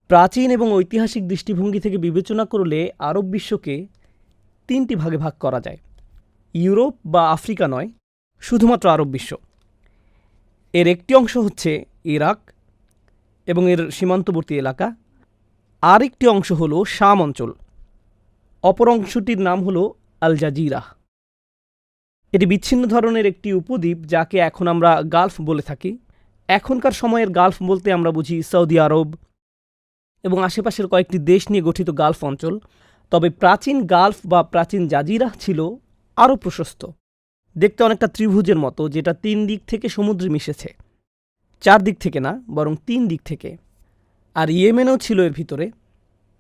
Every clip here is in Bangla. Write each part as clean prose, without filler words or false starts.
প্রাচীন এবং ঐতিহাসিক দৃষ্টিভঙ্গি থেকে বিবেচনা করলে আরব বিশ্বকে 3টি ভাগে ভাগ করা যায়। ইউরোপ বা আফ্রিকা নয়, শুধুমাত্র আরব বিশ্ব। এর একটি অংশ হচ্ছে ইরাক এবং এর সীমান্তবর্তী এলাকা, আরেকটি অংশ হল শাম অঞ্চল, অপর অংশটির নাম হল আল জাজিরা। এটি বিচ্ছিন্ন ধরনের একটি উপদ্বীপ যাকে এখন আমরা গালফ বলে থাকি। এখনকার সময়ের গালফ বলতে আমরা বুঝি সৌদি আরব এবং আশেপাশের কয়েকটি দেশ নিয়ে গঠিত গালফ অঞ্চল। তবে প্রাচীন গালফ বা প্রাচীন জাজিরা ছিল আরও প্রশস্ত, দেখতে অনেকটা ত্রিভুজের মতো, যেটা 3 দিক থেকে সমুদ্রে মিশেছে। 4 দিক থেকে না, বরং 3 দিক থেকে। আর ইয়েমেনও ছিল এর ভিতরে।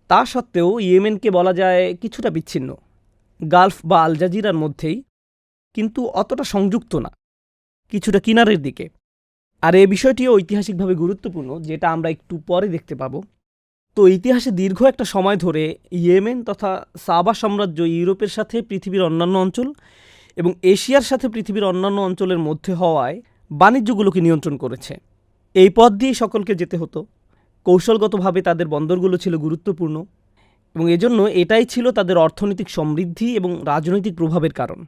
তা সত্ত্বেও ইয়েমেনকে বলা যায় কিছুটা বিচ্ছিন্ন, গালফ বা আল জাজিরার মধ্যেই, কিন্তু অতটা সংযুক্ত না, কিছুটা কিনারের দিকে। আর এই বিষয়টিও ঐতিহাসিকভাবে গুরুত্বপূর্ণ, যেটা আমরা একটু পরে দেখতে পাব। তো ইতিহাসে দীর্ঘ একটা সময় ধরে ইয়েমেন তথা সাবা সাম্রাজ্য ইউরোপের সাথে পৃথিবীর অন্যান্য অঞ্চল এবং এশিয়ার সাথে পৃথিবীর অন্যান্য অঞ্চলের মধ্যে হওয়ায় বাণিজ্যগুলোকে নিয়ন্ত্রণ করেছে। এই পথ দিয়েই সকলকে যেতে হতো। কৌশলগতভাবে তাদের বন্দরগুলো ছিল গুরুত্বপূর্ণ এবং এজন্য এটাই ছিল তাদের অর্থনৈতিক সমৃদ্ধি এবং রাজনৈতিক প্রভাবের কারণ।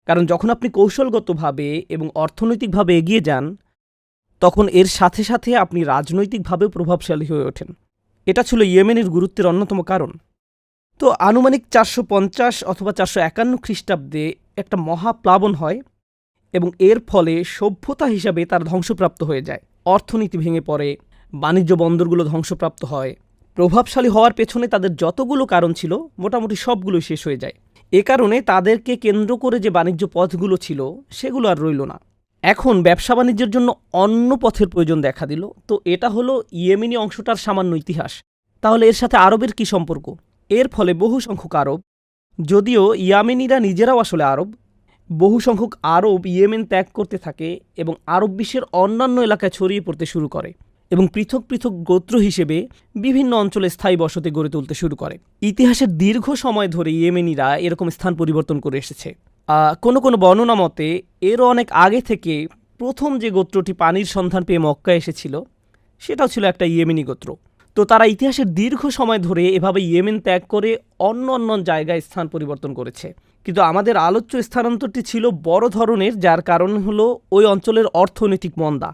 কারণ যখন আপনি কৌশলগতভাবে এবং অর্থনৈতিকভাবে এগিয়ে যান, তখন এর সাথে সাথে আপনি রাজনৈতিকভাবেও প্রভাবশালী হয়ে ওঠেন। এটা ছিল ইয়েমেনের গুরুত্বের অন্যতম কারণ। তো আনুমানিক 450 অথবা 451 খ্রিস্টাব্দে একটা মহাপ্লাবন হয় এবং এর ফলে সভ্যতা হিসাবে তার ধ্বংসপ্রাপ্ত হয়ে যায়। অর্থনীতি ভেঙে পড়ে, বাণিজ্য বন্দরগুলো ধ্বংসপ্রাপ্ত হয়। প্রভাবশালী হওয়ার পেছনে তাদের যতগুলো কারণ ছিল মোটামুটি সবগুলোই শেষ হয়ে যায়। এ কারণে তাদেরকে কেন্দ্র করে যে বাণিজ্য পথগুলো ছিল সেগুলো আর রইল না। এখন ব্যবসা বাণিজ্যের জন্য অন্য পথের প্রয়োজন দেখা দিল। তো এটা হলো ইয়েমেনি অংশটার সামান্য ইতিহাস। তাহলে এর সাথে আরবের কি সম্পর্ক? এর ফলে বহু সংখ্যক আরব, যদিও ইয়ামেনিরা নিজেরাও আসলে আরব, বহু সংখ্যক আরব ইয়েমেন ত্যাগ করতে থাকে এবং আরব বিশ্বের অন্যান্য এলাকায় ছড়িয়ে পড়তে শুরু করে এবং পৃথক পৃথক গোত্র হিসেবে বিভিন্ন অঞ্চলে স্থায়ী বসতি গড়ে তুলতে শুরু করে। ইতিহাসের দীর্ঘ সময় ধরে ইয়েমেনিরা এরকম স্থান পরিবর্তন করে এসেছে। কোনো কোনো বর্ণনা মতে এরও অনেক আগে থেকে প্রথম যে গোত্রটি পানির সন্ধান পেয়ে মক্কা এসেছিল সেটাও ছিল একটা ইয়েমেনি গোত্র। তো তারা ইতিহাসের দীর্ঘ সময় ধরে এভাবে ইয়েমেন ত্যাগ করে অন্য অন্য জায়গায় স্থান পরিবর্তন করেছে। কিন্তু আমাদের আলোচ্য স্থানান্তরটি ছিল বড় ধরনের, যার কারণ হলো ওই অঞ্চলের অর্থনৈতিক মন্দা।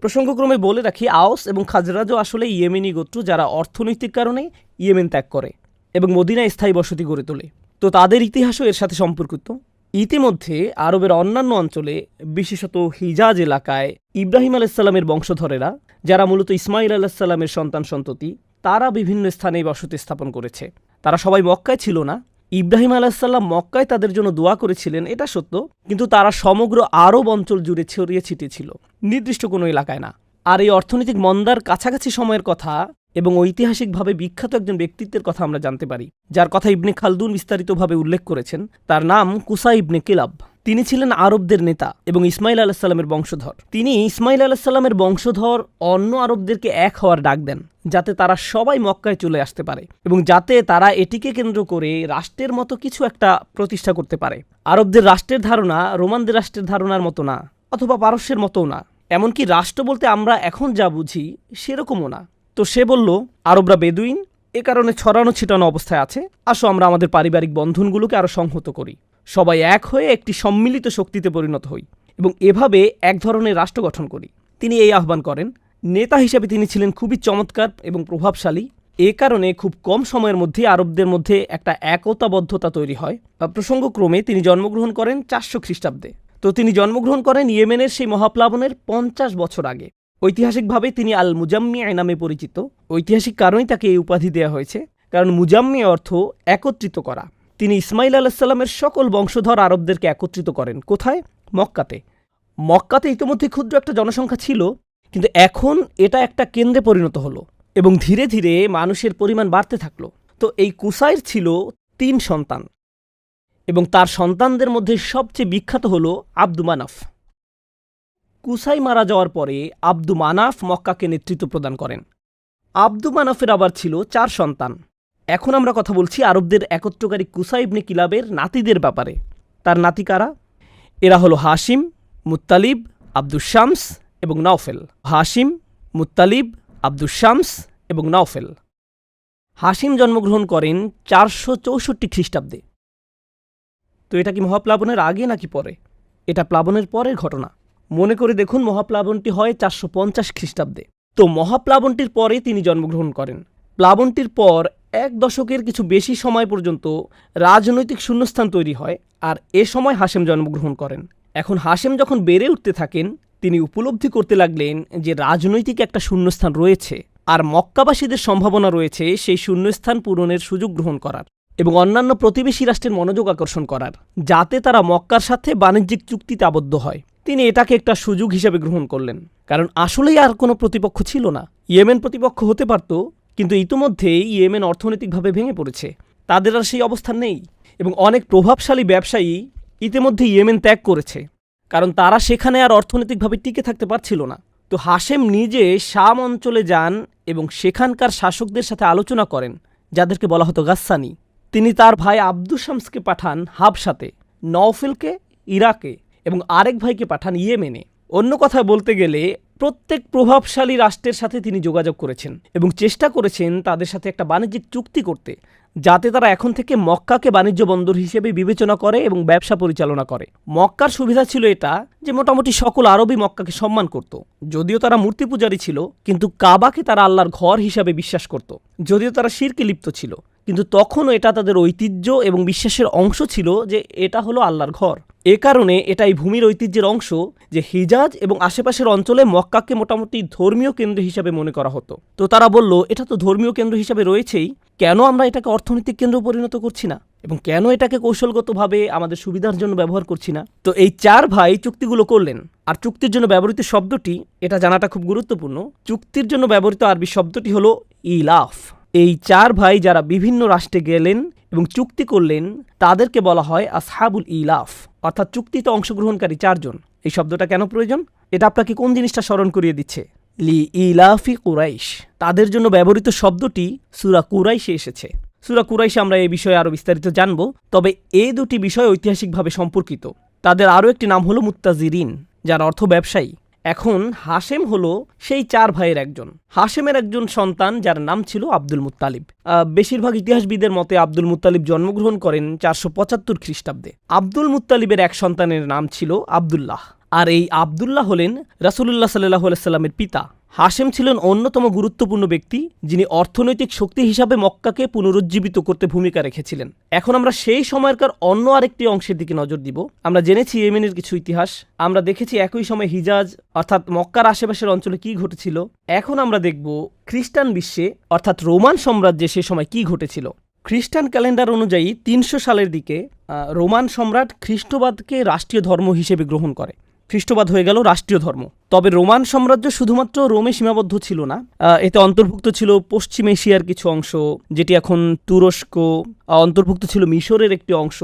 প্রসঙ্গক্রমে বলে রাখি, আওস এবং খাজরাজও আসলে ইয়েমেনি গোত্র যারা অর্থনৈতিক কারণে ইয়েমেন ত্যাগ করে এবং মদিনায় স্থায়ী বসতি গড়ে তোলে। তো তাদের ইতিহাসও এর সাথে সম্পর্কিত। ইতিমধ্যে আরবের অন্যান্য অঞ্চলে, বিশেষত হিজাজ এলাকায় ইব্রাহিম আলাইসাল্লামের বংশধরেরা, যারা মূলত ইসমাইল আলাইসাল্লামের সন্তান সন্ততি, তারা বিভিন্ন স্থানে বসতি স্থাপন করেছে। তারা সবাই মক্কায় ছিল না। ইব্রাহিম আলাইসাল্লাম মক্কায় তাদের জন্য দোয়া করেছিলেন, এটা সত্য, কিন্তু তারা সমগ্র আরব অঞ্চল জুড়ে ছড়িয়ে ছিটিয়ে ছিল, নির্দিষ্ট কোনো এলাকায় না। আর এই অর্থনৈতিক মন্দার কাছাকাছি সময়ের কথা এবং ঐতিহাসিকভাবে বিখ্যাত একজন ব্যক্তিত্বের কথা আমরা জানতে পারি, যার কথা ইবনে খালদুন বিস্তারিতভাবে উল্লেখ করেছেন। তার নাম কুসাই ইবনে কিলাব। তিনি ছিলেন আরবদের নেতা এবং ইসমাইল আলাহিসাল্লামের বংশধর। তিনি ইসমাইল আলাহিসাল্লামের বংশধর অন্য আরবদেরকে এক হওয়ার ডাক দেন, যাতে তারা সবাই মক্কায় চলে আসতে পারে এবং যাতে তারা এটিকে কেন্দ্র করে রাষ্ট্রের মতো কিছু একটা প্রতিষ্ঠা করতে পারে। আরবদের রাষ্ট্রের ধারণা রোমানদের রাষ্ট্রের ধারণার মতো না, অথবা পারস্যের মতোও না। এমনকি রাষ্ট্র বলতে আমরা এখন যা বুঝি সেরকমও না। তো সে বলল, আরবরা বেদুইন, এ কারণে ছড়ানো ছিটানো অবস্থায় আছে, আসো আমরা আমাদের পারিবারিক বন্ধনগুলোকে আরও সংহত করি, সবাই এক হয়ে একটি সম্মিলিত শক্তিতে পরিণত হই এবং এভাবে এক ধরনের রাষ্ট্র গঠন করি। তিনি এই আহ্বান করেন। নেতা হিসেবে তিনি ছিলেন খুবই চমৎকার এবং প্রভাবশালী। এ কারণে খুব কম সময়ের মধ্যে আরবদের মধ্যে একটা একতাবদ্ধতা তৈরি হয়। প্রসঙ্গক্রমে তিনি জন্মগ্রহণ করেন 400 খ্রিস্টাব্দে। তো তিনি জন্মগ্রহণ করেন ইয়েমেনের সেই মহাপ্লাবনের 50 বছর আগে। ঐতিহাসিকভাবে তিনি আল মুজাম্মি নামে পরিচিত। ঐতিহাসিক কারণেই তাকে এই উপাধি দেওয়া হয়েছে, কারণ মুজাম্মি অর্থ একত্রিত করা। তিনি ইসমাইল আলাহিসাল্লামের সকল বংশধর আরবদেরকে একত্রিত করেন। কোথায়? মক্কাতে। মক্কাতে ইতিমধ্যে ক্ষুদ্র একটা জনসংখ্যা ছিল, কিন্তু এখন এটা একটা কেন্দ্রে পরিণত হলো এবং ধীরে ধীরে মানুষের পরিমাণ বাড়তে থাকলো। তো এই কুসাইর ছিল 3 সন্তান এবং তার সন্তানদের মধ্যে সবচেয়ে বিখ্যাত হলো আব্দু মানাফ। কুসাই মারা যাওয়ার পরে আব্দু মানাফ মক্কাকে নেতৃত্ব প্রদান করেন। আব্দু মানাফের আবার ছিল 4 সন্তান। এখন আমরা কথা বলছি আরবদের একত্রকারী কুসাই ইবনে কিলাবের নাতিদের ব্যাপারে। তার নাতি কারা? এরা হলো হাশিম, মুত্তালিব, আব্দুস শামস এবং নওফেল। হাশিম, মুত্তালিব, আব্দুস শামস এবং নওফেল। হাসিম জন্মগ্রহণ করেন 464 খ্রিস্টাব্দে। তো এটা কি মহাপ্লাবনের আগে নাকি পরে? এটা প্লাবনের পরের ঘটনা। মনে করে দেখুন, মহাপ্লাবনটি হয় 450 খ্রিস্টাব্দে। তো মহাপ্লাবনটির পরে তিনি জন্মগ্রহণ করেন। প্লাবনটির পর 1 দশকের কিছু বেশি সময় পর্যন্ত রাজনৈতিক শূন্যস্থান তৈরি হয়, আর এ সময় হাশেম জন্মগ্রহণ করেন। এখন হাশেম যখন বেড়ে উঠতে থাকেন, তিনি উপলব্ধি করতে লাগলেন যে রাজনৈতিক একটা শূন্যস্থান রয়েছে, আর মক্কাবাসীদের সম্ভাবনা রয়েছে সেই শূন্যস্থান পূরণের সুযোগ গ্রহণ করার এবং অন্যান্য প্রতিবেশী রাষ্ট্রের মনোযোগ আকর্ষণ করার, যাতে তারা মক্কার সাথে বাণিজ্যিক চুক্তিতে আবদ্ধ হয়। তিনি এটাকে একটা সুযোগ হিসেবে গ্রহণ করলেন, কারণ আসলেই আর কোনো প্রতিপক্ষ ছিল না। ইয়েমেন প্রতিপক্ষ হতে পারত, কিন্তু ইতিমধ্যেই ইয়েমেন অর্থনৈতিকভাবে ভেঙে পড়েছে, তাদের আর সেই অবস্থান নেই। এবং অনেক প্রভাবশালী ব্যবসায়ী ইতিমধ্যে ইয়েমেন ত্যাগ করেছে, কারণ তারা সেখানে আর অর্থনৈতিকভাবে টিকে থাকতে পারছিল না। তো হাশেম নিজে শাম অঞ্চলে যান এবং সেখানকার শাসকদের সাথে আলোচনা করেন, যাদেরকে বলা হতো গাসসানি। তিনি তার ভাই আব্দুস শামসকে পাঠান হাবশাতে, নওফেলকে ইরাকে এবং আরেক ভাইকে পাঠান ইয়েমেনে। অন্য কথায় বলতে গেলে প্রত্যেক প্রভাবশালী রাষ্ট্রের সাথে তিনি যোগাযোগ করেছেন এবং চেষ্টা করেছেন তাদের সাথে একটা বাণিজ্যিক চুক্তি করতে, যাতে তারা এখন থেকে মক্কাকে বাণিজ্য বন্দর হিসেবে বিবেচনা করে এবং ব্যবসা পরিচালনা করে। মক্কার সুবিধা ছিল এটা যে মোটামুটি সকল আরবই মক্কাকে সম্মান করত। যদিও তারা মূর্তি পূজারী ছিল, কিন্তু কাবাকে তারা আল্লাহর ঘর হিসাবে বিশ্বাস করত। যদিও তারা শিরকে লিপ্ত ছিল, কিন্তু তখনও এটা তাদের ঐতিহ্য এবং বিশ্বাসের অংশ ছিল যে এটা হলো আল্লাহর ঘর। এ কারণে এটা এই ভূমির ঐতিহ্যের অংশ যে হিজাজ এবং আশেপাশের অঞ্চলে মক্কাকে মোটামুটি ধর্মীয় কেন্দ্র হিসাবে মনে করা হতো। তো তারা বলল, এটা তো ধর্মীয় কেন্দ্র হিসাবে রয়েছেই, কেন আমরা এটাকে অর্থনৈতিক কেন্দ্র পরিণত করছি না এবং কেন এটাকে কৌশলগতভাবে আমাদের সুবিধার জন্য ব্যবহার করছি না? তো এই 4 ভাই চুক্তিগুলো করলেন। আর চুক্তির জন্য ব্যবহৃত শব্দটি, এটা জানাটা খুব গুরুত্বপূর্ণ, চুক্তির জন্য ব্যবহৃত আরবি শব্দটি হলো ইলাফ। এই 4 ভাই যারা বিভিন্ন রাষ্ট্রে গেলেন এবং চুক্তি করলেন, তাদেরকে বলা হয় আসহাবুল ইলাফ, অর্থাৎ চুক্তিতে অংশগ্রহণকারী 4 জন। এই শব্দটা কেন প্রয়োজন? এটা আপনাকে কোন জিনিসটা স্মরণ করিয়ে দিচ্ছে? লি ইলাফি কুরাইশ। তাদের জন্য ব্যবহৃত শব্দটি সূরা কুরাইশে এসেছে। সূরা কুরাইশে আমরা এই বিষয়ে আরও বিস্তারিত জানব, তবে এই দুটি বিষয় ঐতিহাসিকভাবে সম্পর্কিত। তাদের আরও একটি নাম হলো মুত্তাজিরিন, যার অর্থ ব্যবসায়ী। এখন হাশেম হলো সেই 4 ভাইয়ের একজন। হাশেমের একজন সন্তান যার নাম ছিল আব্দুল মুত্তালিব। বেশিরভাগ ইতিহাসবিদের মতে আব্দুল মুত্তালিব জন্মগ্রহণ করেন 475 খ্রিস্টাব্দে। আব্দুল মুত্তালিবের এক সন্তানের নাম ছিল আবদুল্লাহ, আর এই আবদুল্লাহ হলেন রাসূলুল্লাহ সাল্লাল্লাহু আলাইহি সাল্লামের পিতা। হাশেম ছিলেন অন্যতম গুরুত্বপূর্ণ ব্যক্তি, যিনি অর্থনৈতিক শক্তি হিসাবে মক্কাকে পুনরুজ্জীবিত করতে ভূমিকা রেখেছিলেন। এখন আমরা সেই সময়কার অন্য আরেকটি অংশের দিকে নজর দিব। আমরা জেনেছি ইয়েমেনের কিছু ইতিহাস, আমরা দেখেছি একই সময় হিজাজ অর্থাৎ মক্কার আশেপাশের অঞ্চলে কি ঘটেছিল। এখন আমরা দেখব খ্রিস্টান বিশ্বে অর্থাৎ রোমান সাম্রাজ্যে সে সময় কি ঘটেছিল। খ্রিস্টান ক্যালেন্ডার অনুযায়ী 300 সালের দিকে রোমান সম্রাট খ্রিস্টবাদকে রাষ্ট্রীয় ধর্ম হিসেবে গ্রহণ করে। খ্রিস্টবাদ হয়ে গেল রাষ্ট্রীয় ধর্ম। তবে রোমান সাম্রাজ্য শুধুমাত্র রোমে সীমাবদ্ধ ছিল না, এতে অন্তর্ভুক্ত ছিল পশ্চিম এশিয়ার কিছু অংশ, যেটি এখন তুরস্ক, অন্তর্ভুক্ত ছিল মিশরের একটি অংশ,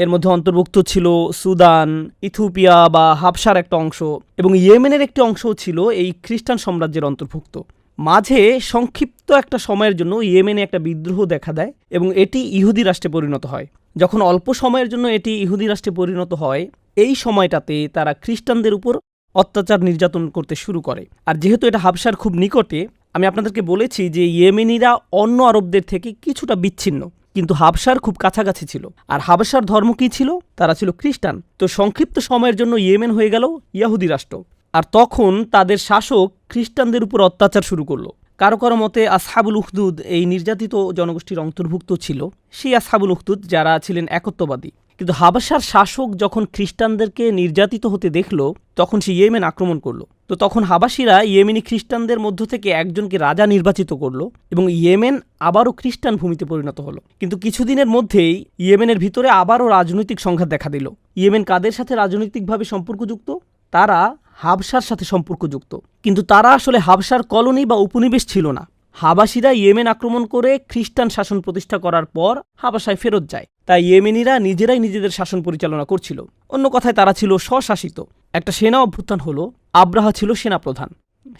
এর মধ্যে অন্তর্ভুক্ত ছিল সুদান, ইথিওপিয়া বা হাবশার একটা অংশ, এবং ইয়েমেনের একটি অংশও ছিল এই খ্রিস্টান সাম্রাজ্যের অন্তর্ভুক্ত। মাঝে সংক্ষিপ্ত একটা সময়ের জন্য ইয়েমেনে একটা বিদ্রোহ দেখা দেয় এবং এটি ইহুদি রাষ্ট্রে পরিণত হয়। যখন অল্প সময়ের জন্য এটি ইহুদি রাষ্ট্রে পরিণত হয়, এই সময়টাতে তারা খ্রিস্টানদের উপর অত্যাচার নির্যাতন করতে শুরু করে। আর যেহেতু এটা হাবশার খুব নিকটে, আমি আপনাদেরকে বলেছি যে ইয়েমেনিরা অন্য আরবদের থেকে কিছুটা বিচ্ছিন্ন, কিন্তু হাবশার খুব কাছাকাছি ছিল। আর হাবশার ধর্ম কী ছিল? তারা ছিল খ্রিস্টান। তো সংক্ষিপ্ত সময়ের জন্য ইয়েমেন হয়ে গেল ইহুদি রাষ্ট্র। আর তখন তাদের শাসক খ্রিস্টানদের উপর অত্যাচার শুরু করলো। কারো কারো মতে আসহাবুল উখদুদ এই নির্যাতিত জনগোষ্ঠীর অন্তর্ভুক্ত ছিল, সেই আসহাবুল উখদুদ যারা ছিলেন একত্ববাদী। কিন্তু হাবশার শাসক যখন খ্রিস্টানদেরকে নির্যাতিত হতে দেখল, তখন সে ইয়েমেন আক্রমণ করলো। তো তখন হাবাসিরা ইয়েমেনি খ্রিস্টানদের মধ্য থেকে একজনকে রাজা নির্বাচিত করলো এবং ইয়েমেন আবারও খ্রিস্টান ভূমিতে পরিণত হলো। কিন্তু কিছুদিনের মধ্যেই ইয়েমেনের ভিতরে আবারও রাজনৈতিক সংঘাত দেখা দিল। ইয়েমেন কাদের সাথে রাজনৈতিকভাবে সম্পর্কযুক্ত? তারা হাবশার সাথে সম্পর্কযুক্ত, কিন্তু তারা আসলে হাবশার কলোনি বা উপনিবেশ ছিল না। হাবাসিরা ইয়েমেন আক্রমণ করে খ্রিস্টান শাসন প্রতিষ্ঠা করার পর হাবাসায় ফেরত যায়। তাই ইয়েমেনিরা নিজেরাই নিজেদের শাসন পরিচালনা করছিল। অন্য কথায় তারা ছিল স্বশাসিত। একটা সেনা অভ্যুত্থান হলো, আব্রাহা ছিল সেনাপ্রধান।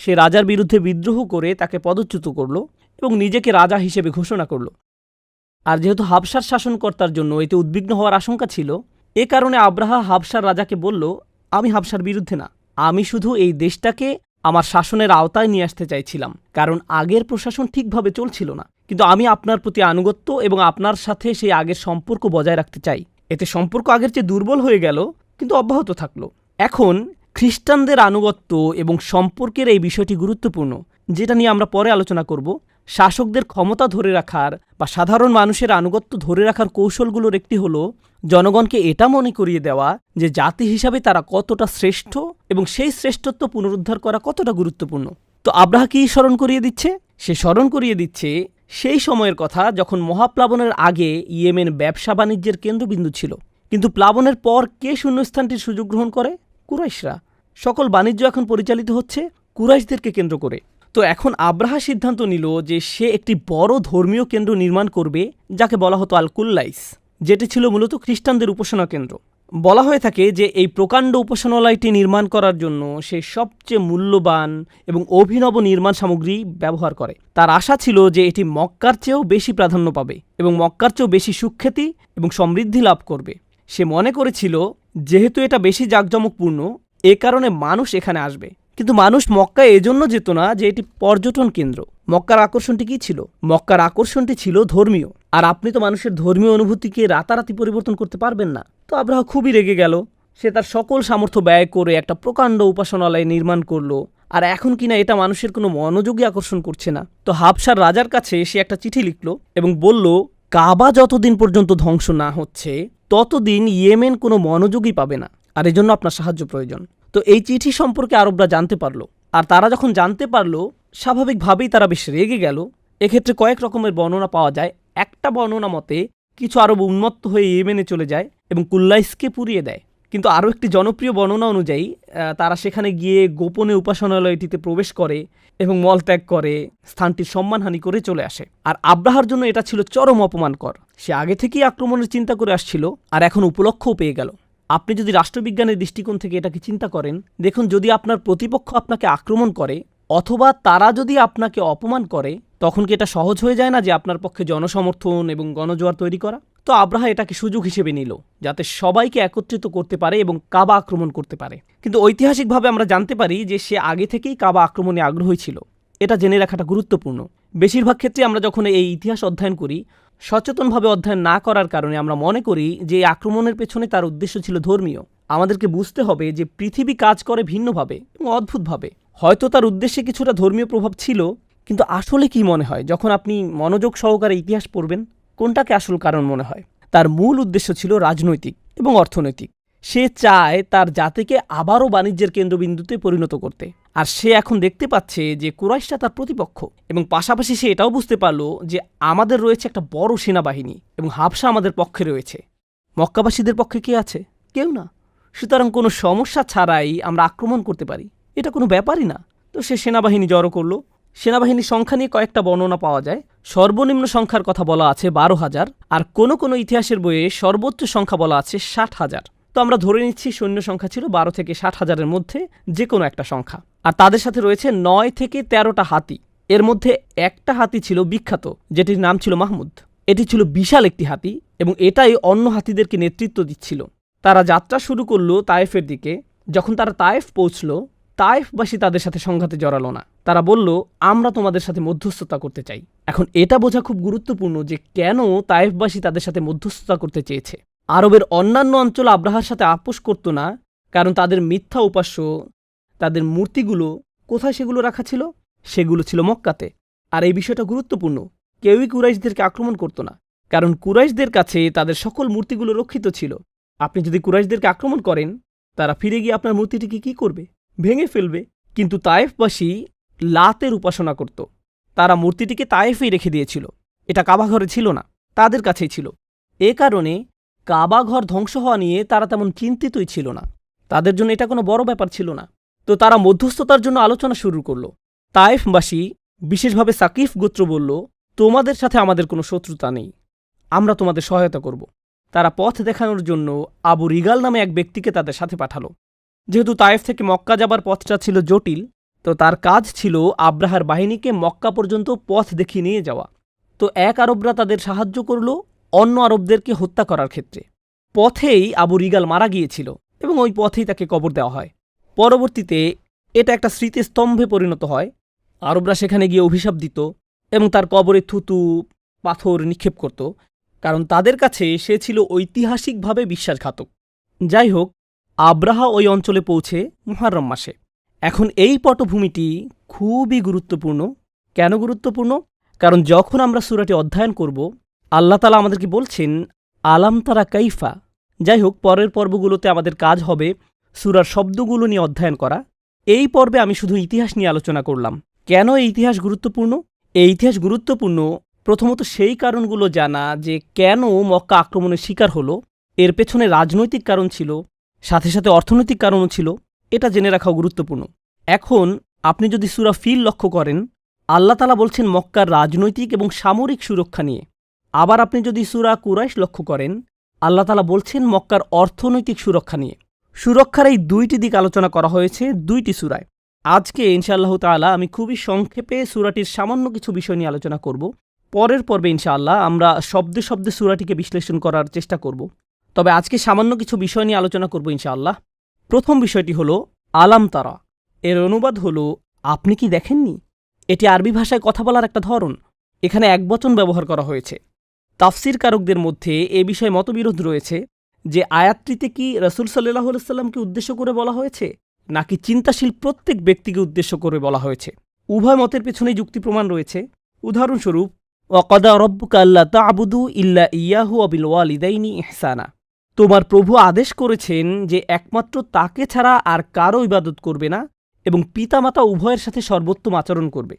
সে রাজার বিরুদ্ধে বিদ্রোহ করে তাকে পদচ্যুত করল এবং নিজেকে রাজা হিসেবে ঘোষণা করল। আর যেহেতু হাবশার শাসনকর্তার জন্য এতে উদ্বিগ্ন হওয়ার আশঙ্কা ছিল, এ কারণে আব্রাহা হাবশার রাজাকে বলল, আমি হাবশার বিরুদ্ধে না, আমি শুধু এই দেশটাকে আমার শাসনের আওতায় নিয়ে আসতে চাইছিলাম, কারণ আগের প্রশাসন ঠিকভাবে চলছিল না। কিন্তু আমি আপনার প্রতি আনুগত্য এবং আপনার সাথে সেই আগের সম্পর্ক বজায় রাখতে চাই। এতে সম্পর্ক আগের চেয়ে দুর্বল হয়ে গেল, কিন্তু অব্যাহত থাকলো। এখন খ্রিস্টানদের আনুগত্য এবং সম্পর্কের এই বিষয়টি গুরুত্বপূর্ণ, যেটা নিয়ে আমরা পরে আলোচনা করব। শাসকদের ক্ষমতা ধরে রাখার বা সাধারণ মানুষের আনুগত্য ধরে রাখার কৌশলগুলোর একটি হলো জনগণকে এটা মনে করিয়ে দেওয়া যে জাতি হিসাবে তারা কতটা শ্রেষ্ঠ এবং সেই শ্রেষ্ঠত্ব পুনরুদ্ধার করা কতটা গুরুত্বপূর্ণ। তো আব্রাহা কি স্মরণ করিয়ে দিচ্ছে? সে স্মরণ করিয়ে দিচ্ছে সেই সময়ের কথা যখন মহাপ্লাবনের আগে ইয়েমেন ব্যবসা বাণিজ্যের কেন্দ্রবিন্দু ছিল, কিন্তু প্লাবনের পর কে শূন্যস্থানটির সুযোগ গ্রহণ করে? কুরাইশরা। সকল বাণিজ্য এখন পরিচালিত হচ্ছে কুরাইশদেরকে কেন্দ্র করে। তো এখন আব্রাহা সিদ্ধান্ত নিল যে সে একটি বড় ধর্মীয় কেন্দ্র নির্মাণ করবে, যাকে বলা হতো আল কুল্লাইস, যেটি ছিল মূলত খ্রিস্টানদের উপাসনা কেন্দ্র। বলা হয়ে থাকে যে এই প্রকাণ্ড উপাসনালয়টি নির্মাণ করার জন্য সে সবচেয়ে মূল্যবান এবং অভিনব নির্মাণ সামগ্রী ব্যবহার করে। তার আশা ছিল যে এটি মক্কার চেয়েও বেশি প্রাধান্য পাবে এবং মক্কার চেয়েও বেশি সুখ্যাতি এবং সমৃদ্ধি লাভ করবে। সে মনে করেছিল যেহেতু এটা বেশি জাঁকজমকপূর্ণ, এ কারণে মানুষ এখানে আসবে। কিন্তু মানুষ মক্কায় এজন্য যেত না যে এটি পর্যটন কেন্দ্র। মক্কার আকর্ষণটি কী ছিল? মক্কার আকর্ষণটি ছিল ধর্মীয়। আর আপনি তো মানুষের ধর্মীয় অনুভূতিকে রাতারাতি পরিবর্তন করতে পারবেন না। তো আব্রাহা খুবই রেগে গেল। সে তার সকল সামর্থ্য ব্যয় করে একটা প্রকাণ্ড উপাসনালয় নির্মাণ করলো, আর এখন কিনা এটা মানুষের কোনো মনোযোগই আকর্ষণ করছে না। তো হাবশার রাজার কাছে সে একটা চিঠি লিখল এবং বলল, কাবা যতদিন পর্যন্ত ধ্বংস না হচ্ছে ততদিন ইয়েমেন কোনো মনোযোগই পাবে না, আর এজন্য আপনার সাহায্য প্রয়োজন। তো এই চিঠি সম্পর্কে আরবরা জানতে পারলো, আর তারা যখন জানতে পারলো স্বাভাবিকভাবেই তারা বেশ রেগে গেল। এক্ষেত্রে কয়েক রকমের বর্ণনা পাওয়া যায়। একটা বর্ণনা মতে কিছু আরব উন্মত্ত হয়ে ইয়েমেনে চলে যায় এবং কুল্লাইসকে পুড়িয়ে দেয়। কিন্তু আরও একটি জনপ্রিয় বর্ণনা অনুযায়ী তারা সেখানে গিয়ে গোপনে উপাসনালয়টিতে প্রবেশ করে এবং মলত্যাগ করে, স্থানটির সম্মানহানি করে চলে আসে। আর আব্রাহার জন্য এটা ছিল চরম অপমানকর। সে আগে থেকেই আক্রমণের চিন্তা করে আসছিল, আর এখন উপলক্ষও পেয়ে গেল। আপনি যদি রাষ্ট্রবিজ্ঞানের দৃষ্টিকোণ থেকে এটাকে চিন্তা করেন, দেখুন যদি আপনার প্রতিপক্ষ আপনাকে আক্রমণ করে অথবা তারা যদি আপনাকে অপমান করে, তখন কি এটা সহজ হয়ে যায় না যে আপনার পক্ষে জনসমর্থন এবং গণজোয়ার তৈরি করা? তো আব্রাহা এটাকে সুযোগ হিসেবে নিল যাতে সবাইকে একত্রিত করতে পারে এবং কাবা আক্রমণ করতে পারে। কিন্তু ঐতিহাসিকভাবে আমরা জানতে পারি যে সে আগে থেকেই কাবা আক্রমণে আগ্রহী ছিল। এটা জেনে রাখাটা গুরুত্বপূর্ণ। বেশিরভাগ ক্ষেত্রে আমরা যখন এই ইতিহাস অধ্যয়ন করি, সচেতনভাবে অধ্যয়ন না করার কারণে আমরা মনে করি যে এই আক্রমণের পেছনে তার উদ্দেশ্য ছিল ধর্মীয়। আমাদেরকে বুঝতে হবে যে পৃথিবী কাজ করে ভিন্নভাবে এবং অদ্ভুতভাবে। হয়তো তার উদ্দেশ্যে কিছুটা ধর্মীয় প্রভাব ছিল, কিন্তু আসলে কি মনে হয় যখন আপনি মনোযোগ সহকারে ইতিহাস পড়বেন, কোনটাকে আসল কারণ মনে হয়? তার মূল উদ্দেশ্য ছিল রাজনৈতিক এবং অর্থনৈতিক। সে চায় তার জাতিকে আবারও বাণিজ্যের কেন্দ্রবিন্দুতে পরিণত করতে। আর সে এখন দেখতে পাচ্ছে যে কুরাইশরা তার প্রতিপক্ষ, এবং পাশাপাশি সে এটাও বুঝতে পারল যে আমাদের রয়েছে একটা বড় সেনাবাহিনী এবং হাবশা আমাদের পক্ষে রয়েছে। মক্কাবাসীদের পক্ষে কে আছে? কেউ না। সুতরাং কোনো সমস্যা ছাড়াই আমরা আক্রমণ করতে পারি, এটা কোনো ব্যাপারই না। তো সে সেনাবাহিনী জড়ো করলো। সেনাবাহিনীর সংখ্যা নিয়ে কয়েকটা বর্ণনা পাওয়া যায়। সর্বনিম্ন সংখ্যার কথা বলা আছে 12,000, আর কোনো কোনো ইতিহাসের বইয়ে সর্বোচ্চ সংখ্যা বলা আছে 60,000। তো আমরা ধরে নিচ্ছি সৈন্য সংখ্যা ছিল 12 থেকে 60,000-এর মধ্যে যে কোনো একটা সংখ্যা। আর তাদের সাথে রয়েছে 9 থেকে 13টা হাতি। এর মধ্যে একটা হাতি ছিল বিখ্যাত, যেটির নাম ছিল মাহমুদ। এটি ছিল বিশাল একটি হাতি এবং এটাই অন্য হাতিদেরকে নেতৃত্ব দিচ্ছিল। তারা যাত্রা শুরু করলো তায়েফের দিকে। যখন তারা তায়েফ পৌঁছল, তায়েফবাসী তাদের সাথে সংঘাতে জড়ালো না। তারা বলল, আমরা তোমাদের সাথে মধ্যস্থতা করতে চাই। এখন এটা বোঝা খুব গুরুত্বপূর্ণ যে কেন তায়েফবাসী তাদের সাথে মধ্যস্থতা করতে চেয়েছে। আরবের অন্যান্য অঞ্চল আব্রাহার সাথে আপোষ করত না, কারণ তাদের মিথ্যা উপাস্য, তাদের মূর্তিগুলো কোথায় সেগুলো রাখা ছিল? সেগুলো ছিল মক্কাতে। আর এই বিষয়টা গুরুত্বপূর্ণ। কেউই কুরাইশদেরকে আক্রমণ করত না, কারণ কুরাইশদের কাছে তাদের সকল মূর্তিগুলো রক্ষিত ছিল। আপনি যদি কুরাইশদেরকে আক্রমণ করেন, তারা ফিরে গিয়ে আপনার মূর্তিটিকে কি করবে? ভেঙে ফেলবে। কিন্তু তায়েফবাসী লাতের উপাসনা করত। তারা মূর্তিটিকে তায়েফেই রেখে দিয়েছিল। এটা কাবাঘরে ছিল না, তাদের কাছেই ছিল। এ কারণে কাবাঘর ধ্বংস হওয়া নিয়ে তারা তেমন চিন্তিতই ছিল না। তাদের জন্য এটা কোনো বড় ব্যাপার ছিল না। তো তারা মধ্যস্থতার জন্য আলোচনা শুরু করল। তায়েফবাসী, বিশেষভাবে সাকিফ গোত্র বলল, তোমাদের সাথে আমাদের কোনো শত্রুতা নেই, আমরা তোমাদের সহায়তা করব। তারা পথ দেখানোর জন্য আবু রিগাল নামে এক ব্যক্তিকে তাদের সাথে পাঠালো। যেহেতু তায়েফ থেকে মক্কা যাবার পথটা ছিল জটিল, তো তার কাজ ছিল আব্রাহার বাহিনীকে মক্কা পর্যন্ত পথ দেখিয়ে নিয়ে যাওয়া। তো এক আরবরা তাদের সাহায্য করল অন্য আরবদেরকে হত্যা করার ক্ষেত্রে। পথেই আবু রিগাল মারা গিয়েছিল এবং ওই পথেই তাকে কবর দেওয়া হয়। পরবর্তীতে এটা একটা স্মৃতিস্তম্ভে পরিণত হয়। আরবরা সেখানে গিয়ে অভিশাপ দিত এবং তার কবরে থুতু পাথর নিক্ষেপ করত, কারণ তাদের কাছে সে ছিল ঐতিহাসিকভাবে বিশ্বাসঘাতক। যাই হোক, আব্রাহা ওই অঞ্চলে পৌঁছে মুহাররম মাসে। এখন এই পটভূমিটি খুবই গুরুত্বপূর্ণ। কেন গুরুত্বপূর্ণ? কারণ যখন আমরা সূরাটি অধ্যয়ন করব, আল্লাহ তাআলা আমাদেরকে বলছেন আলাম তারা কাইফা। যাই হোক, পরের পর্বগুলোতে আমাদের কাজ হবে সূরার শব্দগুলো নিয়ে অধ্যয়ন করা। এই পর্বে আমি শুধু ইতিহাস নিয়ে আলোচনা করলাম। কেন এই ইতিহাস গুরুত্বপূর্ণ? এই ইতিহাস গুরুত্বপূর্ণ প্রথমত সেই কারণগুলো জানা যে কেন মক্কা আক্রমণের শিকার হলো, এর পেছনে রাজনৈতিক কারণ ছিল, সাথে সাথে অর্থনৈতিক কারণও ছিল। এটা জেনে রাখাও গুরুত্বপূর্ণ। এখন আপনি যদি সূরা ফিল লক্ষ্য করেন, আল্লাহ তাআলা বলছেন মক্কার রাজনৈতিক এবং সামরিক সুরক্ষা নিয়ে। আবার আপনি যদি সূরা কুরাইশ লক্ষ্য করেন, আল্লাহ তাআলা বলছেন মক্কার অর্থনৈতিক সুরক্ষা নিয়ে। সুরক্ষার এই দুইটি দিক আলোচনা করা হয়েছে দুইটি সূরায়। আজকে ইনশাআল্লাহ তাআলা আমি খুবই সংক্ষেপে সূরাটির সামান্য কিছু বিষয় নিয়ে আলোচনা করব। পরের পর্বে ইনশাআল্লাহ আমরা শব্দে শব্দে সূরাটিকে বিশ্লেষণ করার চেষ্টা করব। তবে আজকে সামান্য কিছু বিষয় নিয়ে আলোচনা করব ইনশাআল্লাহ। প্রথম বিষয়টি হলো আলাম তারা। এর অনুবাদ হলো আপনি কি দেখেননি? এটি আরবি ভাষায় কথা বলার একটা ধরন। এখানে একবচন ব্যবহার করা হয়েছে। তাফসির কারকদের মধ্যে এ বিষয়ে মতবিরোধ রয়েছে যে আয়াতটিতে কি রাসূল সাল্লাল্লাহু আলাইহি ওয়াসাল্লামকে উদ্দেশ্য করে বলা হয়েছে নাকি চিন্তাশীল প্রত্যেক ব্যক্তিকে উদ্দেশ্য করে বলা হয়েছে। উভয় মতের পেছনেই যুক্তি প্রমাণ রয়েছে। উদাহরণস্বরূপ, ওয়াকাদা রব্বুকা আল্লা তা'বুদু ইল্লা ইয়াহু ওয়া বিল ওয়ালিদাইনি ইহসানা। তোমার প্রভু আদেশ করেছেন যে একমাত্র তাকে ছাড়া আর কারও ইবাদত করবে না এবং পিতামাতা উভয়ের সাথে সর্বোত্তম আচরণ করবে।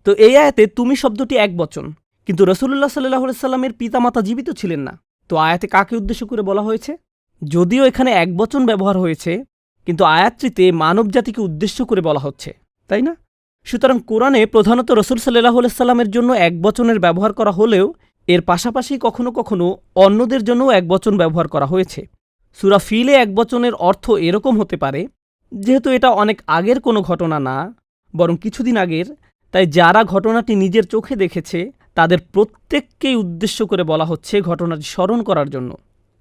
তো এই আয়াতে তুমি শব্দটি একবচন, কিন্তু রাসূলুল্লাহ সাল্লাল্লাহু আলাইহি ওয়াসাল্লামের পিতামাতা জীবিত ছিলেন না। তো আয়াতে কাকে উদ্দেশ্য করে বলা হয়েছে? যদিও এখানে একবচন ব্যবহার হয়েছে, কিন্তু আয়াতটিতে মানবজাতিকে উদ্দেশ্য করে বলা হচ্ছে, তাই না? সুতরাং কোরআনে প্রধানত রাসূল সাল্লাল্লাহু আলাইহি ওয়াসাল্লামের জন্য একবচনের ব্যবহার করা হলেও এর পাশাপাশি কখনো কখনো অন্যদের জন্যও একবচন ব্যবহার করা হয়েছে। সূরা ফিলে একবচনের অর্থ এরকম হতে পারে, যেহেতু এটা অনেক আগের কোনো ঘটনা না, বরং কিছুদিন আগের, তাই যারা ঘটনাটি নিজের চোখে দেখেছে তাদের প্রত্যেককেই উদ্দেশ্য করে বলা হচ্ছে ঘটনাটি স্মরণ করার জন্য।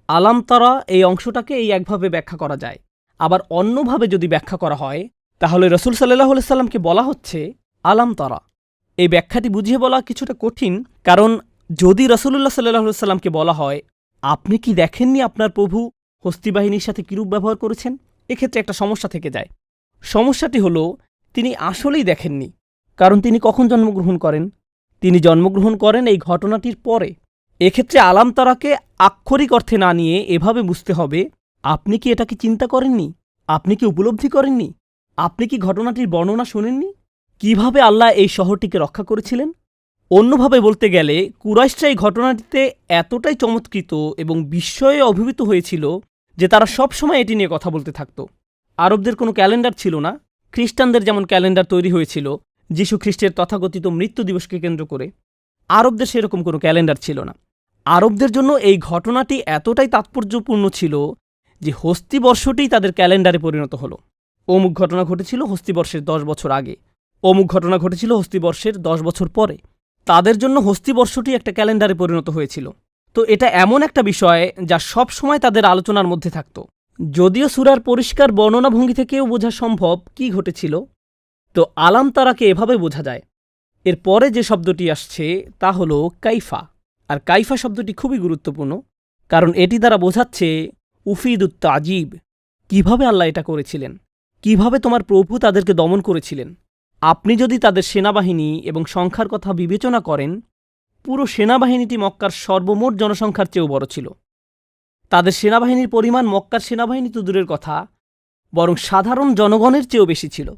আলাম তারা এই অংশটাকে এই একভাবে ব্যাখ্যা করা যায়। আবার অন্যভাবে যদি ব্যাখ্যা করা হয়, তাহলে রাসূল সাল্লাল্লাহু আলাইহি সাল্লামকে বলা হচ্ছে আলাম তারা। এই ব্যাখ্যাটি বুঝিয়ে বলা কিছুটা কঠিন, কারণ যদি রাসূলুল্লাহ সাল্লাল্লাহু আলাইহি সাল্লামকে বলা হয় আপনি কি দেখেননি আপনার প্রভু হস্তি বাহিনীর সাথে কিরূপ ব্যবহার করেছেন, এক্ষেত্রে একটা সমস্যা থেকে যায়। সমস্যাটি হলো তিনি আসলেই দেখেননি, কারণ তিনি কখন জন্মগ্রহণ করেন? তিনি জন্মগ্রহণ করেন এই ঘটনাটির পরে। এক্ষেত্রে আলাম তারাকে আক্ষরিক অর্থে না নিয়ে এভাবে বুঝতে হবে আপনি কি এটাকে চিন্তা করেননি? আপনি কি উপলব্ধি করেননি? আপনি কি ঘটনাটির বর্ণনা শোনেননি? কিভাবে আল্লাহ এই শহরটিকে রক্ষা করেছিলেন? অন্যভাবে বলতে গেলে কুরাইশরা এই ঘটনাটিতে এতটাই চমৎকৃত এবং বিস্ময়ে অভিভূত হয়েছিল যে তারা সবসময় এটি নিয়ে কথা বলতে থাকত। আরবদের কোনো ক্যালেন্ডার ছিল না। খ্রিস্টানদের যেমন ক্যালেন্ডার তৈরি হয়েছিল যীশু খ্রিস্টের তথাকথিত মৃত্যু দিবসকে কেন্দ্র করে, আরবদের সেরকম কোনো ক্যালেন্ডার ছিল না। আরবদের জন্য এই ঘটনাটি এতটাই তাৎপর্যপূর্ণ ছিল যে হস্তিবর্ষটিই তাদের ক্যালেন্ডারে পরিণত হলো। অমুক ঘটনা ঘটেছিল হস্তিবর্ষের 10 বছর আগে, অমুক ঘটনা ঘটেছিল হস্তিবর্ষের 10 বছর পরে। তাদের জন্য হস্তিবর্ষটি একটা ক্যালেন্ডারে পরিণত হয়েছিল। তো এটা এমন একটা বিষয় যা সব সময় তাদের আলোচনার মধ্যে থাকত। যদিও সূরার পরিষ্কার বর্ণনাভঙ্গি থেকেও বোঝা সম্ভব কি ঘটেছিল, তো আলাম তারাকে এভাবে বোঝা যায়। এর পরে যে শব্দটি আসছে তা হলো কাইফা। আর কাইফা শব্দটি খুবই গুরুত্বপূর্ণ, কারণ এটি দ্বারা বোঝাচ্ছে উফিদুত তাজিব। কিভাবে আল্লাহ এটা করেছিলেন, কিভাবে তোমার প্রভু তাদেরকে দমন করেছিলেন। আপনি যদি তাদের সেনাবাহিনী এবং সংখ্যার কথা বিবেচনা করেন, পুরো সেনাবাহিনীটি মক্কার সর্বমোট জনসংখ্যার চেয়েও বড় ছিল। তাদের সেনাবাহিনীর পরিমাণ মক্কার সেনাবাহিনী তো দূরের কথা, বরং সাধারণ জনগণের চেয়েও বেশি ছিল।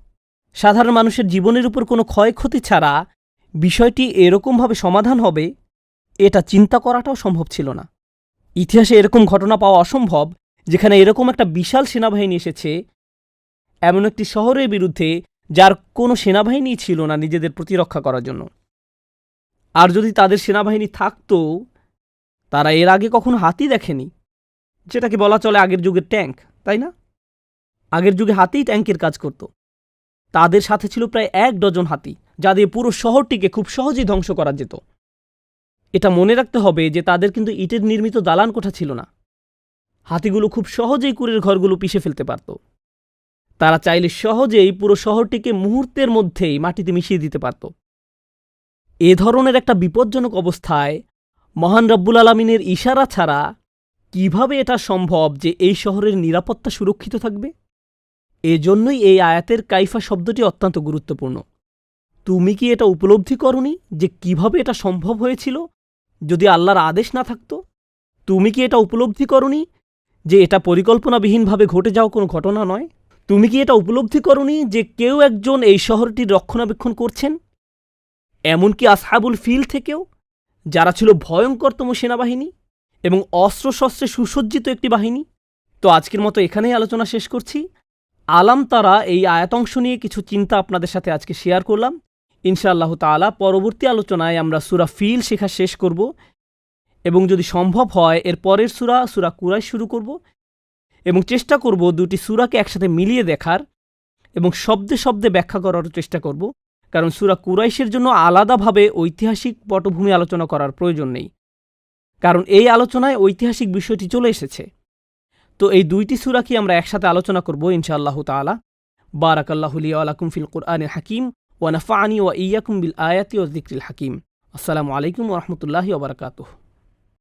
সাধারণ মানুষের জীবনের উপর কোনো ক্ষয়ক্ষতি ছাড়া বিষয়টি এরকমভাবে সমাধান হবে, এটা চিন্তা করাটাও সম্ভব ছিল না। ইতিহাসে এরকম ঘটনা পাওয়া অসম্ভব যেখানে এরকম একটা বিশাল সেনাবাহিনী এসেছে এমন একটি শহরের বিরুদ্ধে যার কোনো সেনাবাহিনী ছিল না নিজেদের প্রতিরক্ষা করার জন্য। আর যদি তাদের সেনাবাহিনী থাকতো, তারা এর আগে কখনো হাতি দেখেনি, যেটাকে বলা চলে আগের যুগের ট্যাঙ্ক, তাই না? আগের যুগে হাতিই ট্যাঙ্কের কাজ করত। তাদের সাথে ছিল প্রায় 1 ডজন হাতি, যা দিয়ে পুরো শহরটিকে খুব সহজেই ধ্বংস করা যেত। এটা মনে রাখতে হবে যে তাদের কিন্তু ইটের নির্মিত দালান কোঠা ছিল না। হাতিগুলো খুব সহজেই কুড়ের ঘরগুলো পিষে ফেলতে পারত। তারা চাইলে সহজেই পুরো শহরটিকে মুহূর্তের মধ্যেই মাটিতে মিশিয়ে দিতে পারত। এ ধরনের একটা বিপজ্জনক অবস্থায় মহান রব্বুল আলামিনের ইশারা ছাড়া কিভাবে এটা সম্ভব যে এই শহরের নিরাপত্তা সুরক্ষিত থাকবে? এজন্যই এই আয়াতের কাইফা শব্দটি অত্যন্ত গুরুত্বপূর্ণ। তুমি কি এটা উপলব্ধি করনি যে কিভাবে এটা সম্ভব হয়েছিল যদি আল্লাহর আদেশ না থাকত? তুমি কি এটা উপলব্ধি করনি যে এটা পরিকল্পনাবিহীনভাবে ঘটে যাওয়া কোনো ঘটনা নয়? তুমি কি এটা উপলব্ধি করনি যে কেউ একজন এই শহরটির রক্ষণাবেক্ষণ করছেন, এমনকি আসহাবুল ফিল থেকেও, যারা ছিল ভয়ঙ্করতম সেনাবাহিনী এবং অস্ত্রশস্ত্রে সুসজ্জিত একটি বাহিনী? তো আজকের মতো এখানেই আলোচনা শেষ করছি। আলাম তারা এই আয়াতাংশ নিয়ে কিছু চিন্তা আপনাদের সাথে আজকে শেয়ার করলাম। ইনশাআল্লাহ তাআলা পরবর্তী আলোচনায় আমরা সূরা ফিল শেখা শেষ করব এবং যদি সম্ভব হয় এর পরের সূরা কুরাইশ শুরু করব এবং চেষ্টা করব দুটি সূরাকে একসাথে মিলিয়ে দেখার এবং শব্দে শব্দে ব্যাখ্যা করারও চেষ্টা করব, কারণ সূরা কুরাইশের জন্য আলাদাভাবে ঐতিহাসিক পটভূমি আলোচনা করার প্রয়োজন নেই, কারণ এই আলোচনায় ঐতিহাসিক বিষয়টি চলে এসেছে। তো এই দুইটি সূরাকে আমরা একসাথে আলোচনা করব ইনশাআল্লাহ তাআলা। বারাকাল্লাহু লি ওয়া লাকুম ফিল কুরআনিল হাকিম ওয়া নাফা'নি ওয়া ইয়্যাকুম বিল আয়াতি ওয়াজ যিকরিল হাকিম। আসসালামু আলাইকুম ওয়া রাহমাতুল্লাহি ওয়া বারাকাতুহু।